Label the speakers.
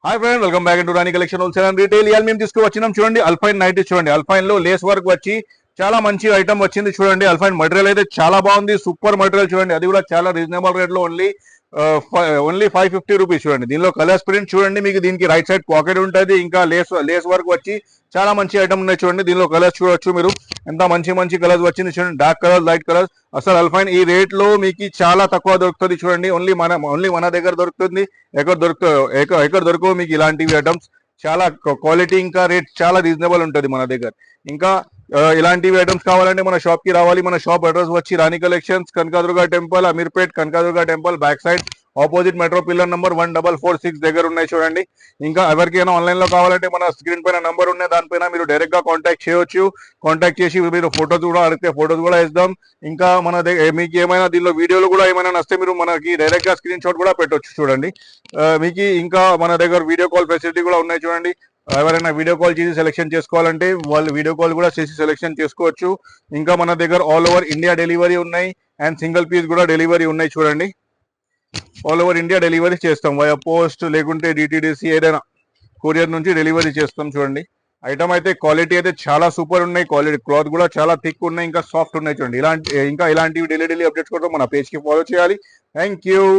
Speaker 1: Hi friend, welcome back to Rani collection wholesale and retail. ఇవాళ మేము తీసుకువచ్చినాం చూడండి alpine night. చూడండి అల్పైన్ లో లేస్ వర్క్ వచ్చి చాలా మంచి ఐటమ్ వచ్చింది చూడండి. అల్పైన్ మెటీరియల్ అయితే చాలా బాగుంది, సూపర్ మెటీరియల్ చూడండి. అది కూడా చాలా రీజనబుల్ రేట్ లో ఓన్లీ 550 రూపీస్ చూడండి. దీనిలో కలర్స్ ప్రింట్ చూడండి, మీకు దీనికి రైట్ సైడ్ పాకెట్ ఉంటుంది. ఇంకా లేస్ వర్క్ వచ్చి చాలా మంచి ఐటమ్ ఉన్నాయి చూడండి. దీనిలో కలర్స్ చూడొచ్చు మీరు, ఎంత మంచి మంచి కలర్స్ వచ్చింది చూడండి. Dark colours, light colours. అసలు అల్పైన్ ఈ రేట్ లో మీకు చాలా తక్కువ దొరుకుతుంది చూడండి. ఓన్లీ మన దగ్గర దొరుకుతుంది. ఎక్కడ దొరకవు మీకు ఇలాంటివి ఐటమ్స్. చాలా క్వాలిటీ ఇంకా రేట్ చాలా రీజనబుల్ ఉంటుంది మన దగ్గర. ఇంకా ఇలాంటివి ఐటమ్స్ కావాలంటే మన షాప్ కి రావాలి. మన షాప్ అడ్రస్ వచ్చి Rani collections, Kanakadurga temple, Ameerpet, Kanakadurga temple back side opposite metro pillar number 1446 దగ్గర ఉన్నాయి చూడండి. ఇంకా ఎవరికైనా ఆన్లైన్ లో కావాలంటే మన స్క్రీన్ పైన నంబర్ ఉన్నాయి, దానిపైన మీరు డైరెక్ట్ గా కాంటాక్ట్ చేయొచ్చు. కాంటాక్ట్ చేసి మీరు ఫోటోస్ కూడా అడిగితే ఫోటోస్ కూడా ఇద్దాం. ఇంకా మన దగ్గర మీకు ఏమైనా దీనిలో వీడియోలు కూడా ఏమైనా నస్తే మీరు మనకి డైరెక్ట్ గా స్క్రీన్ షాట్ కూడా పెట్టొచ్చు చూడండి. మీకు ఇంకా మన దగ్గర వీడియో కాల్ ఫెసిలిటీ కూడా ఉన్నాయి చూడండి. ఎవరైనా వీడియో కాల్ చేసి సెలెక్షన్ చేసుకోవాలంటే వాళ్ళు వీడియో కాల్ కూడా చేసి సెలెక్షన్ చేసుకోవచ్చు. ఇంకా మన దగ్గర ఆల్ ఓవర్ ఇండియా డెలివరీ ఉన్నాయి అండ్ సింగిల్ పీస్ కూడా డెలివరీ ఉన్నాయి చూడండి. ఆల్ ఓవర్ ఇండియా డెలివరీ చేస్తాం, వయా పోస్ట్ లేకుంటే డిటిడిసి ఏదైనా కొరియర్ నుంచి డెలివరీ చేస్తాం చూడండి. ఐటమ్ అయితే క్వాలిటీ అయితే చాలా సూపర్ ఉన్నాయి. క్వాలిటీ క్లాత్ కూడా చాలా థిక్ ఉన్నాయి, ఇంకా సాఫ్ట్ ఉన్నాయి చూడండి. ఇలాంటివి డైలీ అప్డేట్స్ కోసం మన పేజ్ కి ఫాలో చేయాలి. Thank you.